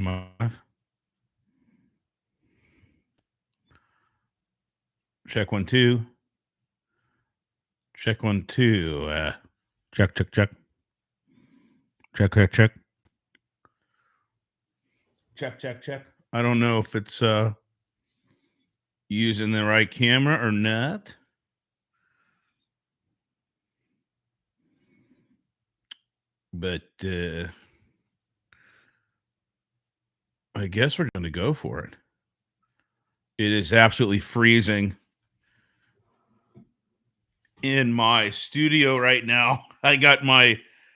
Live. Check 1, 2. Check 1, 2. Check, check, check. Check, check, check. Check, check, check. I don't know if it's using the right camera or not. But I guess we're going to go for it. It is absolutely freezing in my studio right now. I got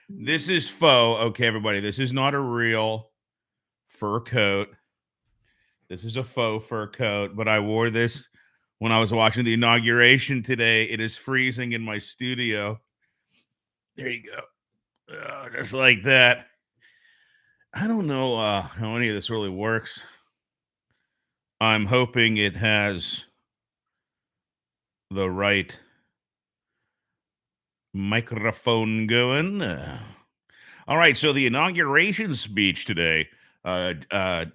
this is faux. Okay, everybody, this is not a real fur coat. This is a faux fur coat, but I wore this when I was watching the inauguration today. It is freezing in my studio. There you go. Just like that. I don't know how any of this really works. I'm hoping it has the right microphone going. All right, so the inauguration speech today.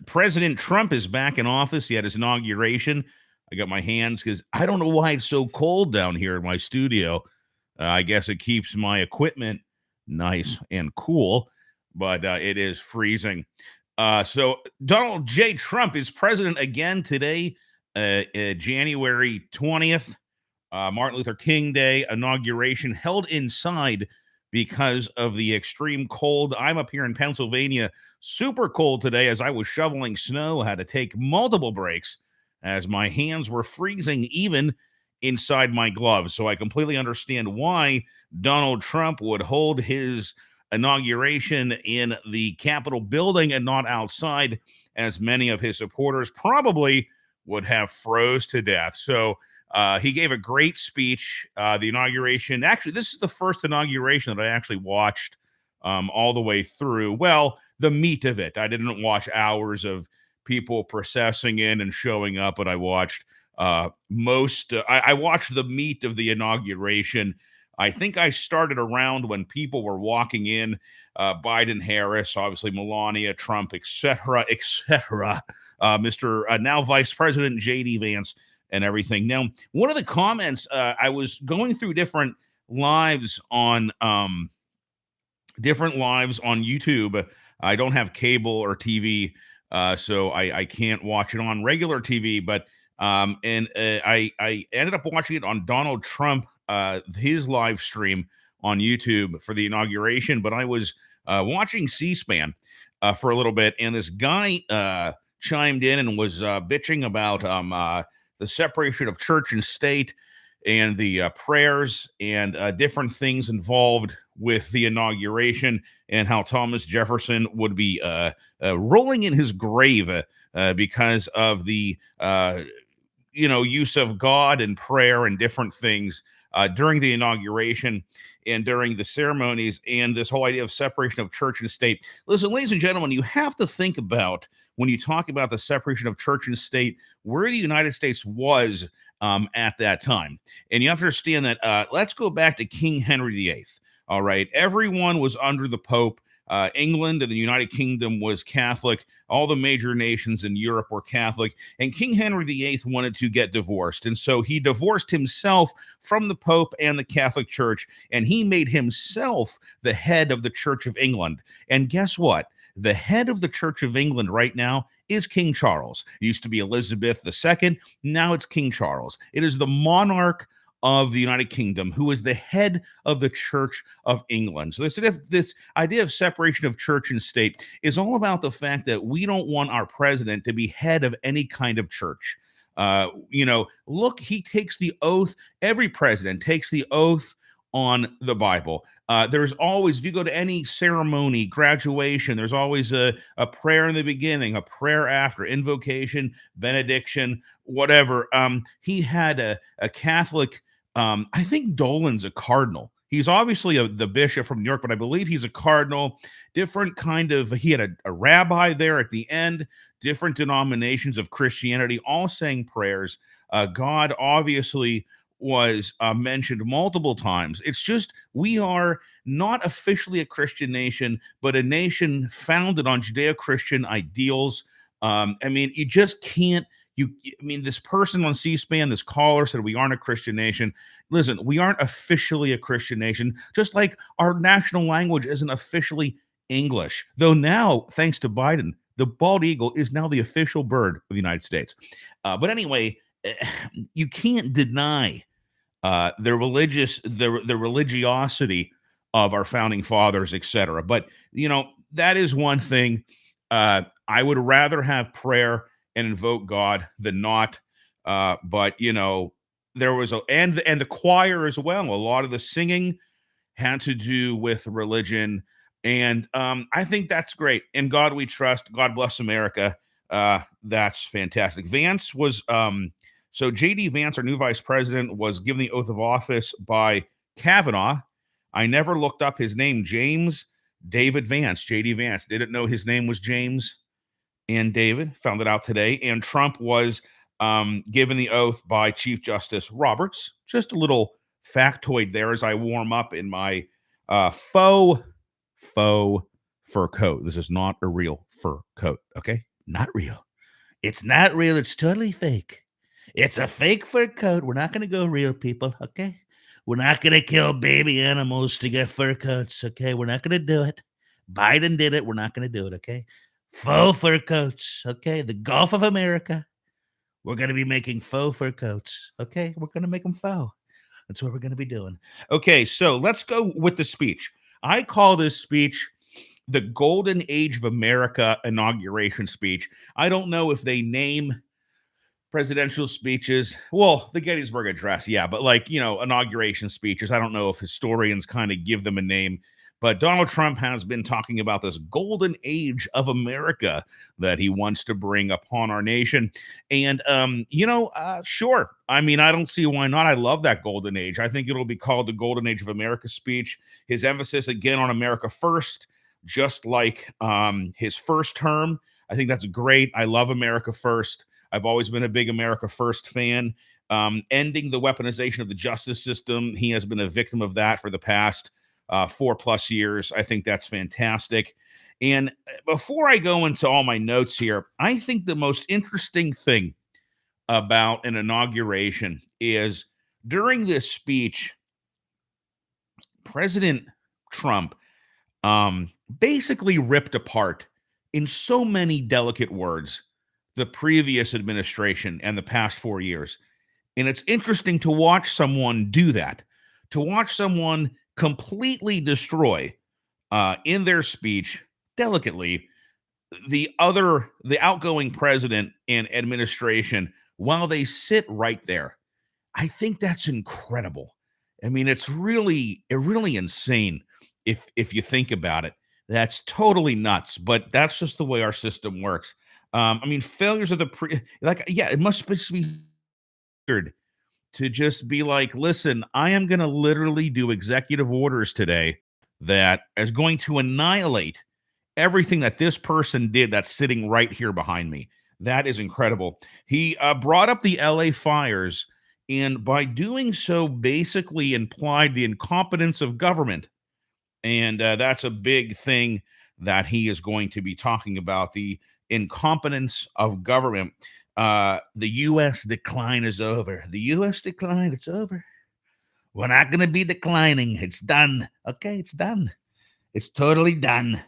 President Trump is back in office. He had his inauguration. I got my hands because I don't know why it's so cold down here in my studio. I guess it keeps my equipment nice and cool, but it is freezing. So Donald J. Trump is president again today, January 20th. Martin Luther King Day inauguration held inside because of the extreme cold. I'm up here in Pennsylvania, super cold today as I was shoveling snow. I had to take multiple breaks as my hands were freezing even inside my gloves. So I completely understand why Donald Trump would hold his inauguration in the Capitol building and not outside, as many of his supporters probably would have froze to death. So he gave a great speech. The inauguration, actually, this is the first inauguration that I actually watched all the way through. Well, the meat of it. I didn't watch hours of people processing in and showing up, but I watched I watched the meat of the inauguration. I think I started around when people were walking in, Biden, Harris, obviously Melania, Trump, etc., etc. Mr. Now Vice President J.D. Vance and everything. Now, one of the comments, I was going through different lives on YouTube. I don't have cable or TV, so I can't watch it on regular TV. But I ended up watching it on Donald Trump, his live stream on YouTube for the inauguration. But I was watching C-SPAN for a little bit, and this guy chimed in and was bitching about the separation of church and state and the prayers and different things involved with the inauguration, and how Thomas Jefferson would be rolling in his grave because of the use of God and prayer and different things during the inauguration and during the ceremonies, and this whole idea of separation of church and state. Listen, ladies and gentlemen, you have to think about, when you talk about the separation of church and state, where the United States was at that time. And you have to understand that, let's go back to King Henry VIII. All right. Everyone was under the Pope. England and the United Kingdom was Catholic. All the major nations in Europe were Catholic. And King Henry VIII wanted to get divorced. And so he divorced himself from the Pope and the Catholic Church. And he made himself the head of the Church of England. And guess what? The head of the Church of England right now is King Charles. It used to be Elizabeth II. Now it's King Charles. It is the monarch of the United Kingdom who is the head of the Church of England. So this idea of separation of church and state is all about the fact that we don't want our president to be head of any kind of church. Look, he takes the oath. Every president takes the oath on the Bible. There's always, if you go to any ceremony, graduation, there's always a prayer in the beginning, a prayer after, invocation, benediction, whatever. He had a Catholic, I think Dolan's a cardinal. He's obviously the bishop from New York, but I believe he's a cardinal. Different kind of, he had a rabbi there at the end, different denominations of Christianity, all saying prayers. God obviously was mentioned multiple times. It's just, we are not officially a Christian nation, but a nation founded on Judeo-Christian ideals. I mean, you just can't. I mean, this person on C-SPAN, this caller said we aren't a Christian nation. Listen, we aren't officially a Christian nation, just like our national language isn't officially English. Though now, thanks to Biden, the bald eagle is now the official bird of the United States. But anyway, you can't deny the religiosity of our founding fathers, etc. But that is one thing. I would rather have prayer and invoke God than not. But there was and the choir as well. A lot of the singing had to do with religion, and I think that's great. In God we trust. God bless America. That's fantastic. Vance was so JD Vance, our new vice president, was given the oath of office by Kavanaugh. I never looked up his name, James David Vance. JD Vance, didn't know his name was James and David. Found it out today. And Trump was given the oath by Chief Justice Roberts. Just a little factoid there as I warm up in my faux fur coat. This is not a real fur coat, okay? Not real. It's not real. It's totally fake. It's a fake fur coat. We're not going to go real, people, okay? We're not going to kill baby animals to get fur coats, okay? We're not going to do it. Biden did it. We're not going to do it, okay? Faux fur coats, okay? The Gulf of America. We're going to be making faux fur coats, okay? We're going to make them faux. That's what we're going to be doing. Okay, so let's go with the speech. I call this speech the Golden Age of America inauguration speech. I don't know if they name presidential speeches. Well, the Gettysburg Address, yeah, but inauguration speeches. I don't know if historians kind of give them a name. But Donald Trump has been talking about this golden age of America that he wants to bring upon our nation. And, sure. I mean, I don't see why not. I love that golden age. I think it'll be called the Golden Age of America speech. His emphasis, again, on America first, just like his first term. I think that's great. I love America first. I've always been a big America first fan. Ending the weaponization of the justice system. He has been a victim of that for the past 4+ years. I think that's fantastic. And before I go into all my notes here, I think the most interesting thing about an inauguration is during this speech, President Trump basically ripped apart in so many delicate words the previous administration and the past 4 years. And it's interesting to watch someone do that, to watch someone completely destroy in their speech delicately the outgoing president and administration while they sit right there. I think that's incredible. I mean, it's really insane if you think about it. That's totally nuts, but that's just the way our system works. I mean, failures of it must be weird to just be like, listen, I am going to literally do executive orders today that is going to annihilate everything that this person did that's sitting right here behind me. That is incredible. He brought up the LA fires, and by doing so, basically implied the incompetence of government. And that's a big thing that he is going to be talking about, the incompetence of government. The U.S. decline is over. The U.S. decline, it's over. We're not going to be declining. It's done. Okay, it's done. It's totally done.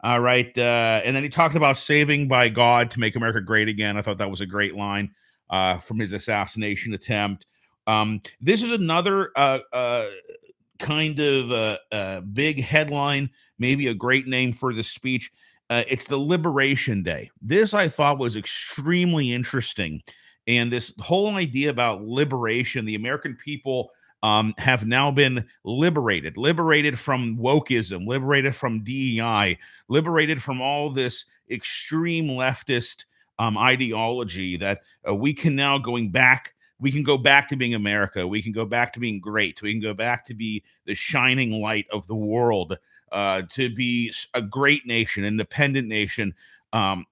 All right. And then he talked about saving by God to make America great again. I thought that was a great line from his assassination attempt. This is another kind of big headline, maybe a great name for the speech. It's the Liberation Day. This I thought was extremely interesting. And this whole idea about liberation, the American people have now been liberated from wokeism, liberated from DEI, liberated from all this extreme leftist ideology that we can now we can go back to being America. We can go back to being great. We can go back to be the shining light of the world, to be a great nation, independent nation. Sovereign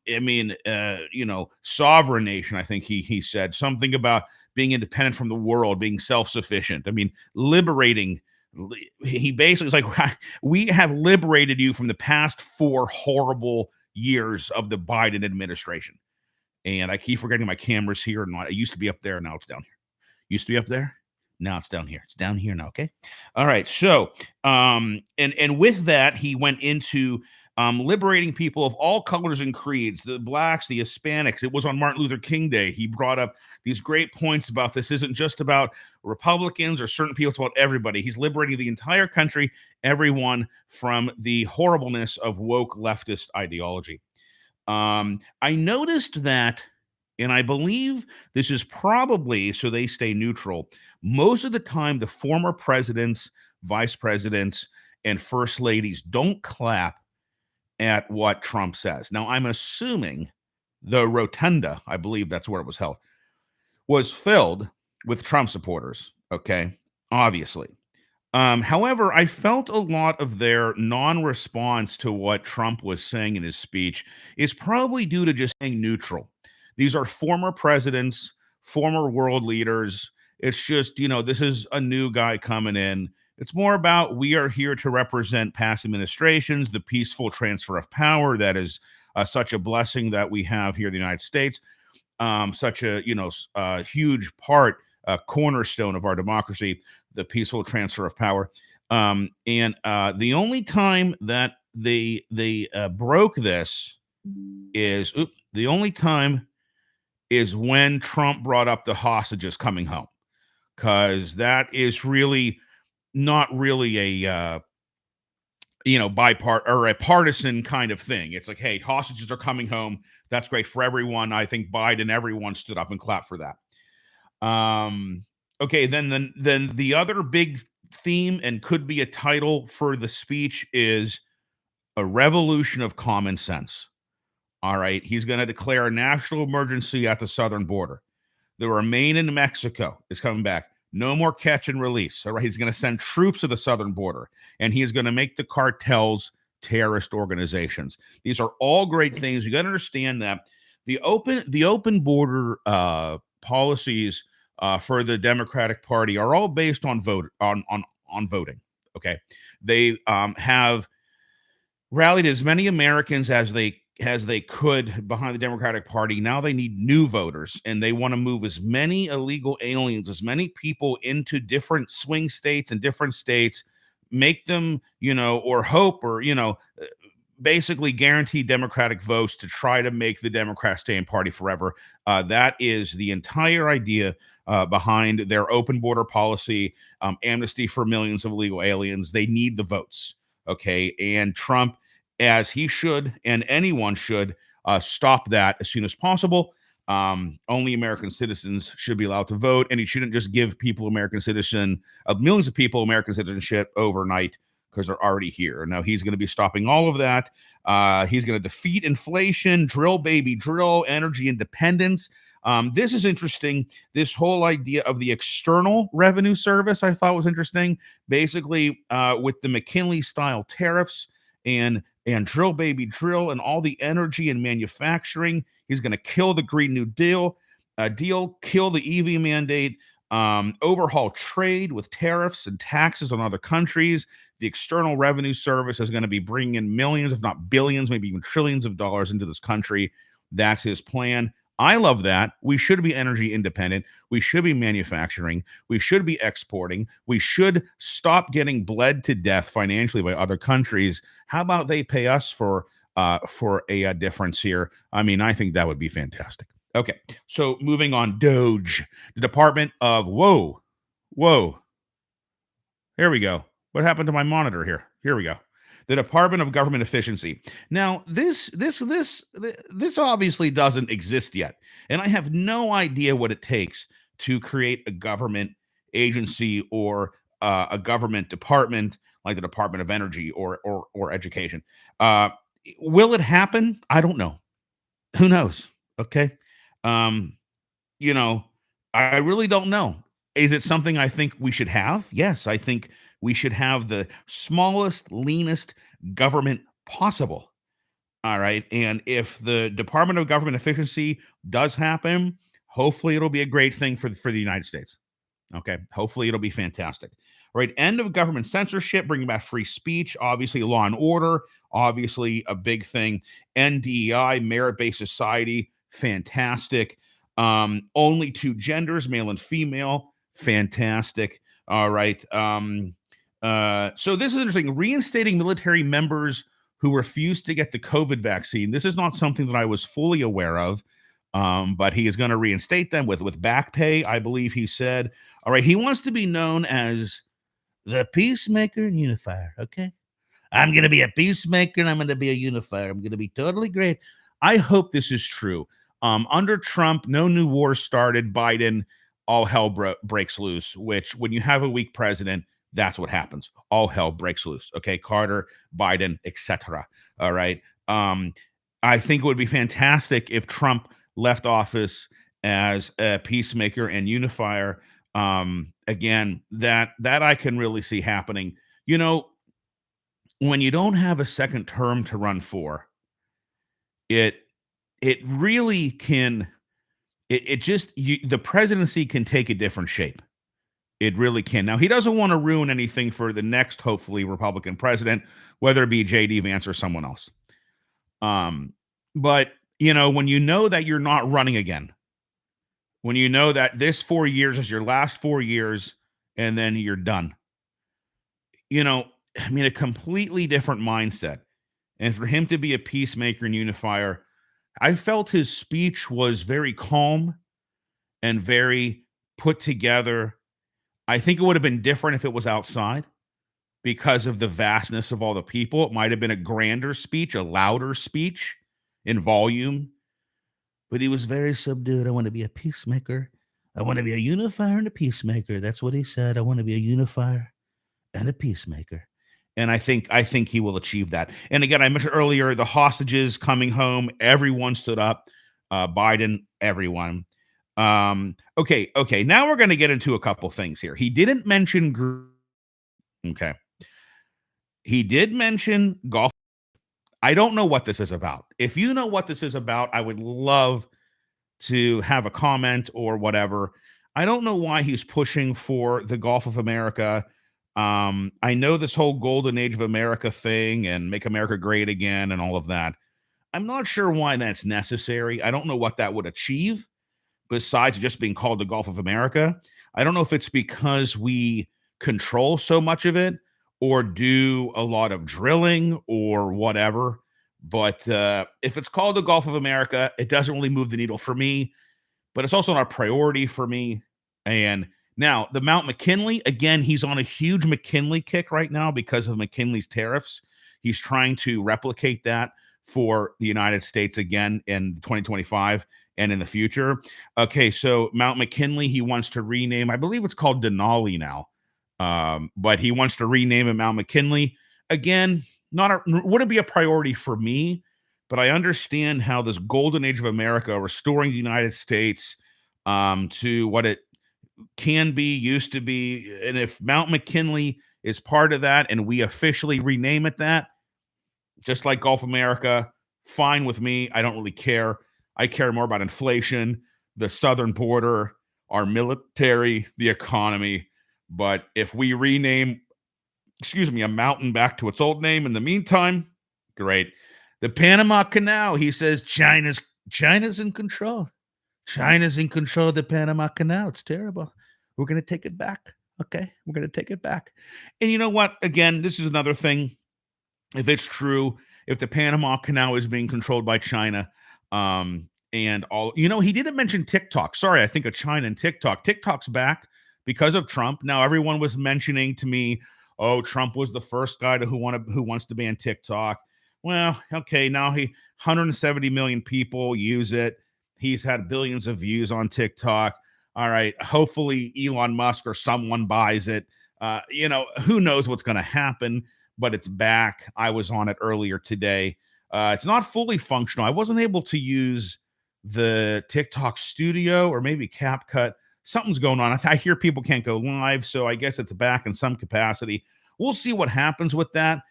nation. I think he said something about being independent from the world, being self-sufficient. I mean, liberating He basically was like, "We have liberated you from the past 4 horrible years of the Biden administration." And I keep forgetting my camera's here, and it used to be up there, now it's down here. Used to be up there. Now it's down here. It's down here now. Okay. All right. So, and with that, he went into liberating people of all colors and creeds, the blacks, the Hispanics. It was on Martin Luther King Day. He brought up these great points about this isn't just about Republicans or certain people, it's about everybody. He's liberating the entire country, everyone from the horribleness of woke leftist ideology. I noticed that, and I believe this is probably so they stay neutral. Most of the time, the former presidents, vice presidents, and first ladies don't clap at what Trump says. Now, I'm assuming the rotunda, I believe that's where it was held, was filled with Trump supporters. Okay. Obviously. However, I felt a lot of their non-response to what Trump was saying in his speech is probably due to just staying neutral. These are former presidents, former world leaders. It's just, this is a new guy coming in. It's more about we are here to represent past administrations, the peaceful transfer of power that is such a blessing that we have here in the United States, such a huge part, a cornerstone of our democracy, the peaceful transfer of power. And the only time that they broke this is the only time is when Trump brought up the hostages coming home, because that is really not really a or a partisan kind of thing. It's like, hey, hostages are coming home. That's great for everyone. I think Biden, everyone stood up and clapped for that. Okay, then the other big theme and could be a title for the speech is a revolution of common sense. All right, he's going to declare a national emergency at the southern border. The Remain in Mexico is coming back. No more catch and release. All right, he's going to send troops to the southern border, and he is going to make the cartels terrorist organizations. These are all great things. You got to understand that the open border policies for the Democratic Party are all based on voting. Okay, they have rallied as many Americans as they could behind the Democratic Party. Now they need new voters, and they want to move as many illegal aliens, as many people into different swing states and different states, make them, or hope, or, basically guarantee Democratic votes to try to make the Democrats stay in party forever. That is the entire idea behind their open border policy, amnesty for millions of illegal aliens. They need the votes. Okay. And Trump, as he should, and anyone should, stop that as soon as possible. Only American citizens should be allowed to vote, and he shouldn't just give people millions of people American citizenship overnight because they're already here. Now he's going to be stopping all of that. He's going to defeat inflation, drill baby drill, energy independence. This is interesting. This whole idea of the external revenue service I thought was interesting. Basically, with the McKinley style tariffs and drill baby drill and all the energy and manufacturing. He's going to kill the Green New Deal, kill the EV mandate, overhaul trade with tariffs and taxes on other countries. The External Revenue Service is going to be bringing in millions, if not billions, maybe even trillions of dollars into this country. That's his plan. I love that. We should be energy independent. We should be manufacturing. We should be exporting. We should stop getting bled to death financially by other countries. How about they pay us for a difference here? I mean, I think that would be fantastic. Okay, so moving on, Doge, the Department of whoa. Here we go. What happened to my monitor here? Here we go. The Department of Government Efficiency. Now, this obviously doesn't exist yet, and I have no idea what it takes to create a government agency or a government department like the Department of Energy or Education. Will it happen? I don't know. Who knows? Okay. Um, you know, I really don't know. Is it something I think we should have? Yes, I think we should have the smallest, leanest government possible. All right. And if the Department of Government Efficiency does happen, hopefully it'll be a great thing for the United States. Okay. Hopefully it'll be fantastic. All right. End of government censorship, bringing back free speech, obviously law and order, obviously a big thing. NDEI, merit based society, fantastic. Only two genders, male and female, fantastic. All right. So this is interesting. Reinstating military members who refused to get the COVID vaccine. This is not something that I was fully aware of. But he is going to reinstate them with back pay, I believe he said. All right, he wants to be known as the peacemaker and unifier. Okay, I'm going to be a peacemaker and I'm going to be a unifier. I'm going to be totally great. I hope this is true. Under Trump, no new wars started. Biden, all hell breaks loose. Which, when you have a weak president, that's what happens. All hell breaks loose. Okay, Carter, Biden, etc. All right. I think it would be fantastic if Trump left office as a peacemaker and unifier. Again, that I can really see happening. You know, when you don't have a second term to run for, it it really can it just the presidency can take a different shape. It really can. Now he doesn't want to ruin anything for the next hopefully Republican president, whether it be JD Vance or someone else. But when you know that you're not running again, when you know that this 4 years is your last 4 years and then you're done, I mean, a completely different mindset. And for him to be a peacemaker and unifier, I felt his speech was very calm and very put together. I think it would have been different if it was outside because of the vastness of all the people. It might have been a grander speech, a louder speech in volume, but he was very subdued. I want to be a peacemaker. I want to be a unifier and a peacemaker. That's what he said. I want to be a unifier and a peacemaker. And I think he will achieve that. And again, I mentioned earlier the hostages coming home. Everyone stood up. Biden, everyone. Okay. Now we're going to get into a couple things here. He didn't mention. Okay. He did mention golf. I don't know what this is about. If you know what this is about, I would love to have a comment or whatever. I don't know why he's pushing for the Gulf of America. I know this whole golden age of America thing and make America great again and all of that. I'm not sure why that's necessary. I don't know what that would achieve besides just being called the Gulf of America. I don't know if it's because we control so much of it or do a lot of drilling or whatever. But if it's called the Gulf of America, it doesn't really move the needle for me, but it's also not a priority for me. And now the Mount McKinley, again, he's on a huge McKinley kick right now because of McKinley's tariffs. He's trying to replicate that for the United States again in 2025 and in the future. Okay, so Mount McKinley, he wants to rename, I believe it's called Denali now, but he wants to rename it Mount McKinley. Again, wouldn't be a priority for me, but I understand how this golden age of America, restoring the United States to what it can be, used to be, and if Mount McKinley is part of that and we officially rename it that, just like Gulf America, fine with me. I don't really care. I care more about inflation, the southern border, our military, the economy. But if we rename, a mountain back to its old name in the meantime, great. The Panama Canal, he says China's in control. China's in control of the Panama Canal. It's terrible. We're going to take it back. Okay, we're going to take it back. And you know what? Again, this is another thing. If it's true, if the Panama Canal is being controlled by China, and all, he didn't mention TikTok. Sorry, I think of China and TikTok. TikTok's back because of Trump. Now everyone was mentioning to me, oh, Trump was the first guy who wants to ban TikTok. Well, okay, now 170 million people use it. He's had billions of views on TikTok. All right, hopefully Elon Musk or someone buys it. Who knows what's going to happen, but it's back. I was on it earlier today. It's not fully functional. I wasn't able to use the TikTok studio or maybe CapCut. Something's going on. I hear people can't go live, so I guess it's back in some capacity. We'll see what happens with that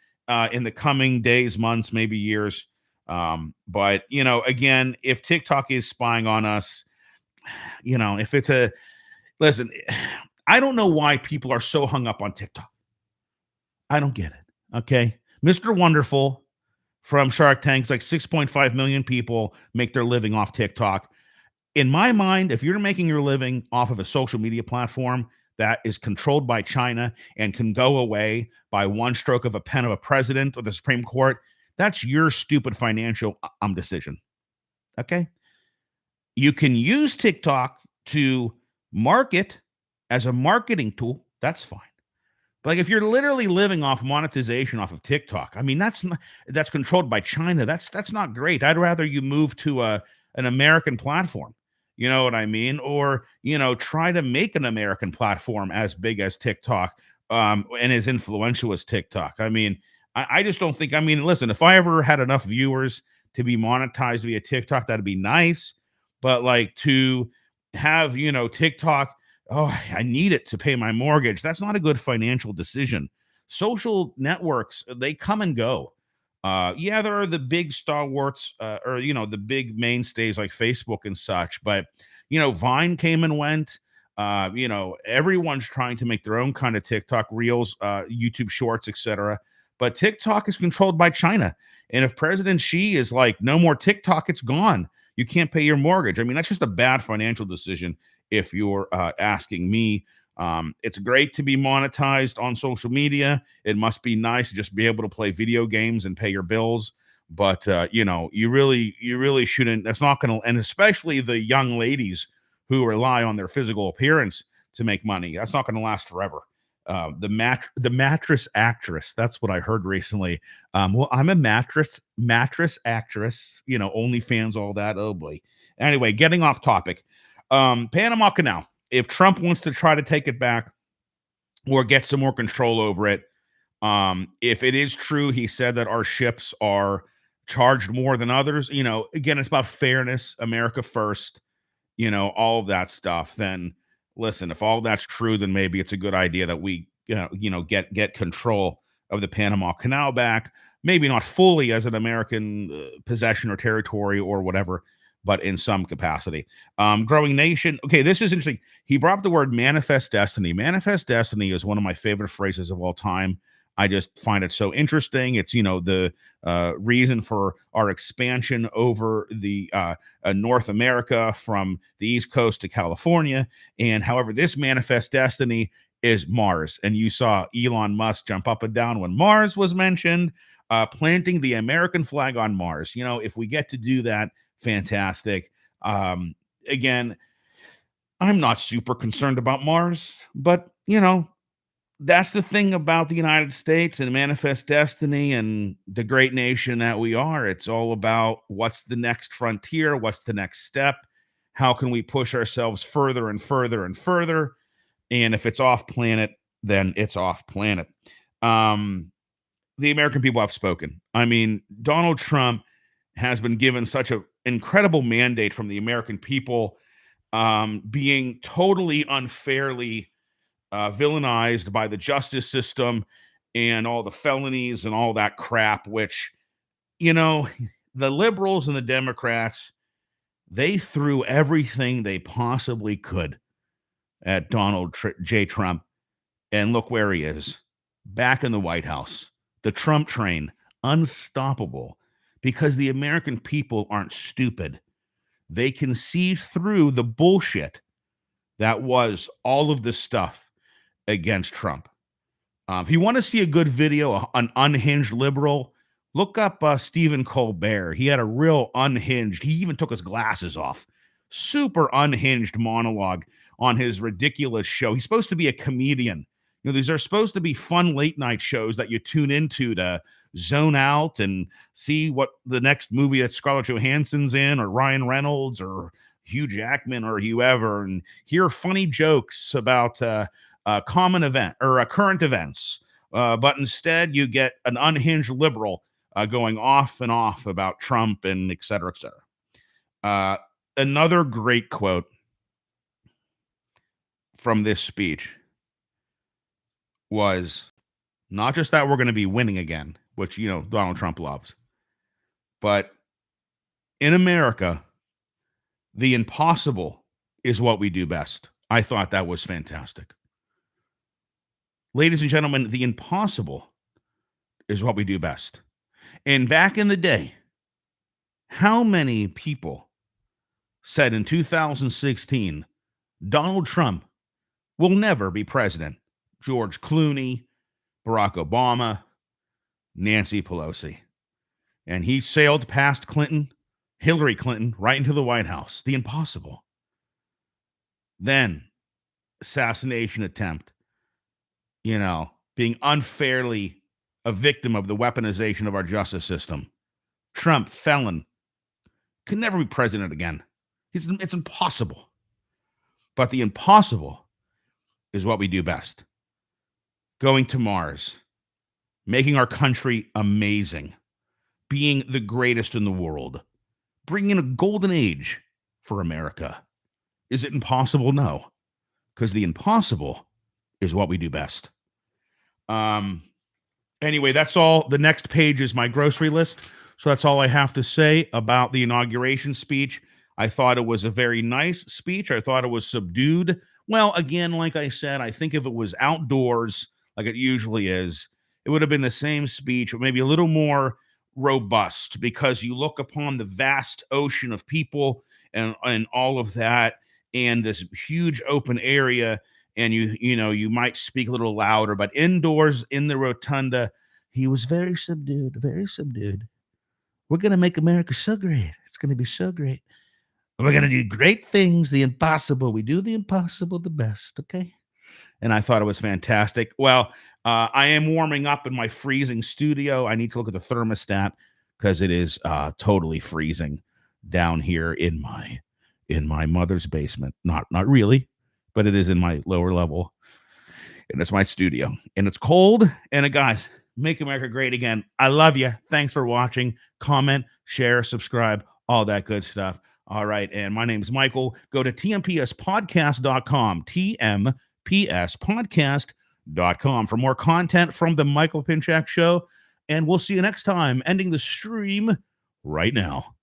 in the coming days, months, maybe years. But again, if TikTok is spying on us, if it's listen, I don't know why people are so hung up on TikTok. I don't get it. Okay. Mr. Wonderful from Shark Tank's like 6.5 million people make their living off TikTok. In my mind, if you're making your living off of a social media platform that is controlled by China and can go away by one stroke of a pen of a president or the Supreme Court, that's your stupid financial decision. Okay. You can use TikTok to market as a marketing tool. That's fine. But like if you're literally living off monetization off of TikTok, I mean that's controlled by China. That's not great. I'd rather you move to an American platform. You know what I mean? Or try to make an American platform as big as TikTok and as influential as TikTok. I mean, I just don't think. I mean, listen, if I ever had enough viewers to be monetized via TikTok, that'd be nice. But like to have TikTok, oh, I need it to pay my mortgage. That's not a good financial decision. Social networks, they come and go. Yeah, there are the big stalwarts, or the big mainstays like Facebook and such. But Vine came and went. Everyone's trying to make their own kind of TikTok reels, YouTube Shorts, etc. But TikTok is controlled by China, and if President Xi is like, no more TikTok, it's gone. You can't pay your mortgage. I mean, that's just a bad financial decision if you're asking me. It's great to be monetized on social media. It must be nice to just be able to play video games and pay your bills. But you really shouldn't. That's not going to, and especially the young ladies who rely on their physical appearance to make money. That's not going to last forever. The mattress actress. That's what I heard recently. Well, I'm a mattress actress. OnlyFans, all that. Oh boy. Anyway, getting off topic. Panama Canal. If Trump wants to try to take it back or get some more control over it, if it is true, he said that our ships are charged more than others. Again, it's about fairness, America first. All of that stuff. Then listen, if all that's true, then maybe it's a good idea that we get control of the Panama Canal back. Maybe not fully as an American possession or territory or whatever, but in some capacity. Growing nation. Okay, this is interesting. He brought up the word manifest destiny. Manifest destiny is one of my favorite phrases of all time. I just find it so interesting. It's, the reason for our expansion over the North America from the East Coast to California. And however, this manifest destiny is Mars. And you saw Elon Musk jump up and down when Mars was mentioned, planting the American flag on Mars. If we get to do that, fantastic. Again, I'm not super concerned about Mars, but that's the thing about the United States and manifest destiny and the great nation that we are. It's all about what's the next frontier, what's the next step, how can we push ourselves further and further and further. And if it's off planet, then it's off planet. The American people have spoken. I mean, Donald Trump has been given such an incredible mandate from the American people, being totally unfairly villainized by the justice system and all the felonies and all that crap, which, the liberals and the Democrats, they threw everything they possibly could at Donald J. Trump. And look where he is, back in the White House. The Trump train, unstoppable, because the American people aren't stupid. They can see through the bullshit that was all of this stuff against Trump. If you want to see a good video, an unhinged liberal, look up Stephen Colbert. He had a real unhinged, he even took his glasses off. Super unhinged monologue on his ridiculous show. He's supposed to be a comedian. These are supposed to be fun late night shows that you tune into to zone out and see what the next movie that Scarlett Johansson's in, or Ryan Reynolds, or Hugh Jackman, or whoever, and hear funny jokes about common event or current events. But instead, you get an unhinged liberal going off and off about Trump and et cetera, et cetera. Another great quote from this speech was not just that we're going to be winning again, which, Donald Trump loves, but in America, the impossible is what we do best. I thought that was fantastic. Ladies and gentlemen, the impossible is what we do best. And back in the day, how many people said in 2016, Donald Trump will never be president? George Clooney, Barack Obama, Nancy Pelosi. And he sailed past Hillary Clinton, right into the White House. The impossible. Then, assassination attempt, being unfairly a victim of the weaponization of our justice system. Trump, felon, could never be president again. It's impossible. But the impossible is what we do best. Going to Mars, making our country amazing, being the greatest in the world, bringing a golden age for America. Is it impossible? No, because the impossible is what we do best. Anyway, that's all. The next page is my grocery list. So that's all I have to say about the inauguration speech. I thought it was a very nice speech. I thought it was subdued. Well, again, like I said, I think if it was outdoors, like it usually is, it would have been the same speech, but maybe a little more robust, because you look upon the vast ocean of people and all of that, and this huge open area, and you might speak a little louder. But indoors in the rotunda, he was very subdued, very subdued. We're going to make America so great. It's going to be so great. We're going to do great things, the impossible. We do the impossible the best, okay? And I thought it was fantastic. Well, I am warming up in my freezing studio. I need to look at the thermostat because it is totally freezing down here in my mother's basement. Not really, but it is in my lower level. And it's my studio. And it's cold. And guys, make America great again. I love you. Thanks for watching. Comment, share, subscribe, all that good stuff. All right. And my name is Michael. Go to tmpspodcast.com, tmpspodcast.com for more content from the Michael Pinchak Show. And we'll see you next time, ending the stream right now.